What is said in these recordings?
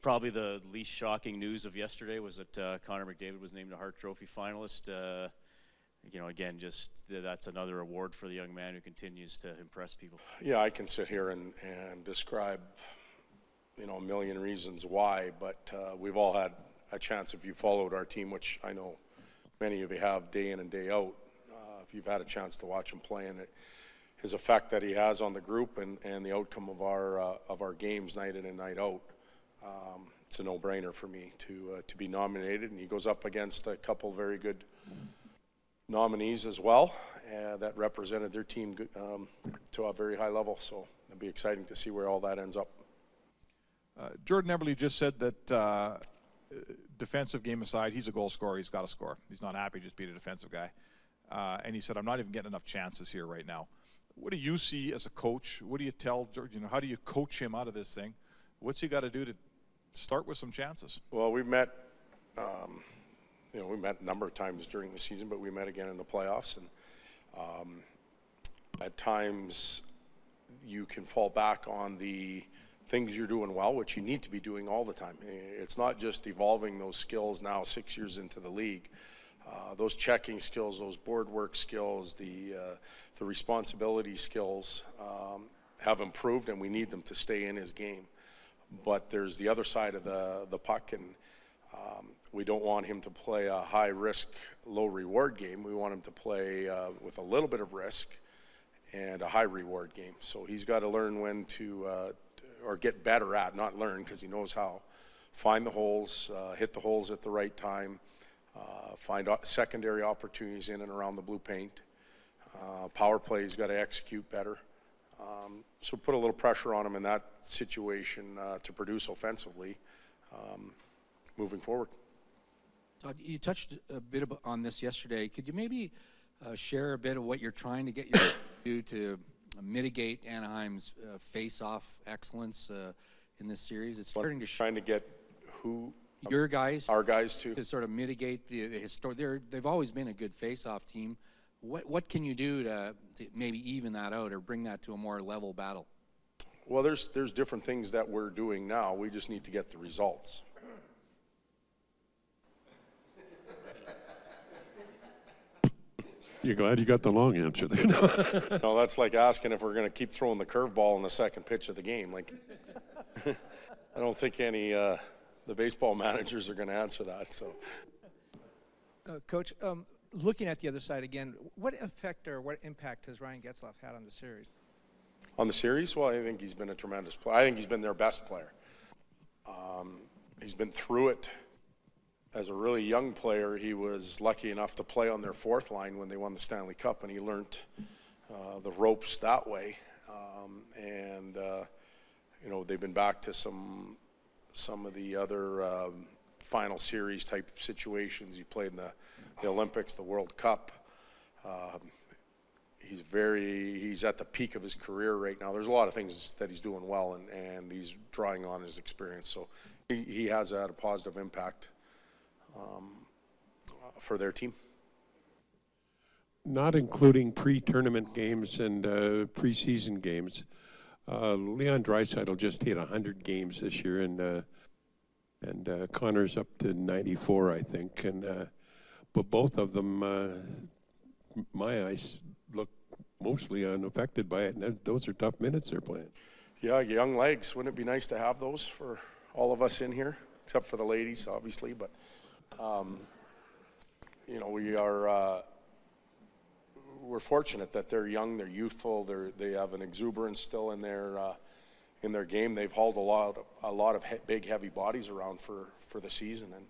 Probably the least shocking news of yesterday was that Connor McDavid was named a Hart Trophy finalist. You know, again, just that's another award for the young man who continues to impress people. Yeah, I can sit here and describe, you know, a million reasons why, but we've all had a chance, if you followed our team, which I know many of you have day in and day out, if you've had a chance to watch him play, and his effect that he has on the group and the outcome of our games night in and night out, it's a no-brainer for me to be nominated, and he goes up against a couple very good nominees as well that represented their team to a very high level, so it'll be exciting to see where all that ends up. Jordan Eberle just said that defensive game aside, he's a goal scorer, he's got to score. He's not happy just being a defensive guy. And he said, I'm not even getting enough chances here right now. What do you see as a coach? What do you tell, you know, how do you coach him out of this thing? What's he got to do to start with some chances? Well, we've met, you know, we met a number of times during the season, but we met again in the playoffs. And at times you can fall back on the things you're doing well, which you need to be doing all the time. It's not just evolving those skills now 6 years into the league. Those checking skills, those board work skills, the responsibility skills have improved, and we need them to stay in his game. But there's the other side of the puck, and we don't want him to play a high-risk, low-reward game. We want him to play with a little bit of risk and a high-reward game. So he's got to learn when to, or get better at, not learn because he knows how, find the holes, hit the holes at the right time, find secondary opportunities in and around the blue paint. Power play, he's got to execute better. So put a little pressure on him in that situation to produce offensively moving forward. Todd, you touched a bit on this yesterday. Could you maybe share a bit of what you're trying to get you to do to mitigate Anaheim's face-off excellence in this series? It's starting to trying to get who? Your guys, our guys, to sort of mitigate the history. They've always been a good face-off team. What can you do to maybe even that out or bring that to a more level battle? Well, there's different things that we're doing now. We just need to get the results. You're glad you got the long answer there. No, that's like asking if we're going to keep throwing the curveball in the second pitch of the game. Like, I don't think any the baseball managers are going to answer that. So, Coach, looking at the other side again, what effect or what impact has Ryan Getzlaf had on the series? On the series? Well, I think he's been a tremendous player. I think he's been their best player. He's been through it. As a really young player, he was lucky enough to play on their fourth line when they won the Stanley Cup, and he learned the ropes that way. You know, they've been back to some of the other final series type situations. He played in the Olympics, the World Cup. He's at the peak of his career right now. There's a lot of things that he's doing well, and he's drawing on his experience. So he has had a positive impact for their team. Not including pre-tournament games and preseason games. Leon Draisaitl just hit 100 games this year, and Connor's up to 94, I think. But both of them, my eyes, look mostly unaffected by it, and those are tough minutes they're playing. Yeah, young legs. Wouldn't it be nice to have those for all of us in here, except for the ladies, obviously. But you know, we're fortunate that they're young, they're youthful, they have an exuberance still in their game. They've hauled a lot of big, heavy bodies around for the season. And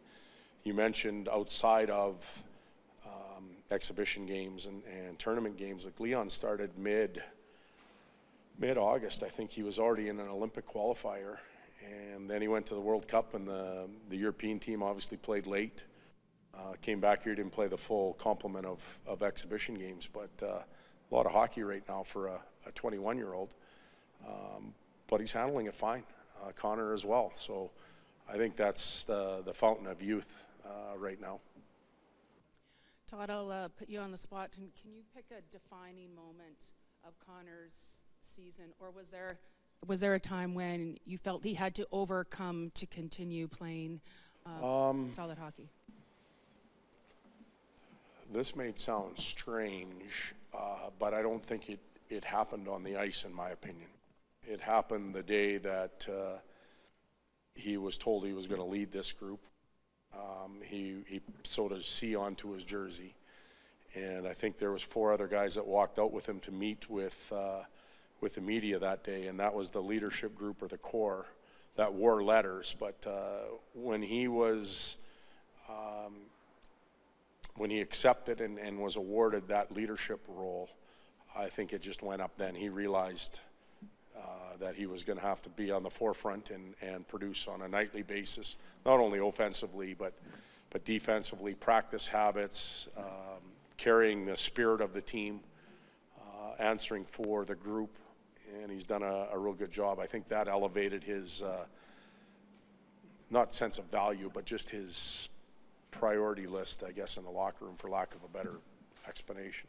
you mentioned outside of exhibition games and tournament games, like Leon started mid-August. I think he was already in an Olympic qualifier, and then he went to the World Cup, and the European team obviously played late. Came back here, didn't play the full complement of exhibition games, but a lot of hockey right now for a 21-year-old. But he's handling it fine. Connor as well. So I think that's the fountain of youth right now. Todd, I'll put you on the spot. Can you pick a defining moment of Connor's season, or was there was there a time when you felt he had to overcome to continue playing solid hockey? This may sound strange, but I don't think it happened on the ice, in my opinion. It happened the day that he was told he was going to lead this group. He sewed a C onto his jersey, and I think there was 4 other guys that walked out with him to meet with the media that day, and that was the leadership group or the core that wore letters. But when he was when he accepted and was awarded that leadership role, I think it just went up then. He realized that he was going to have to be on the forefront and produce on a nightly basis, not only offensively but defensively, practice habits, carrying the spirit of the team, answering for the group, and he's done a real good job. I think that elevated his, not sense of value, but just his priority list, I guess, in the locker room, for lack of a better explanation.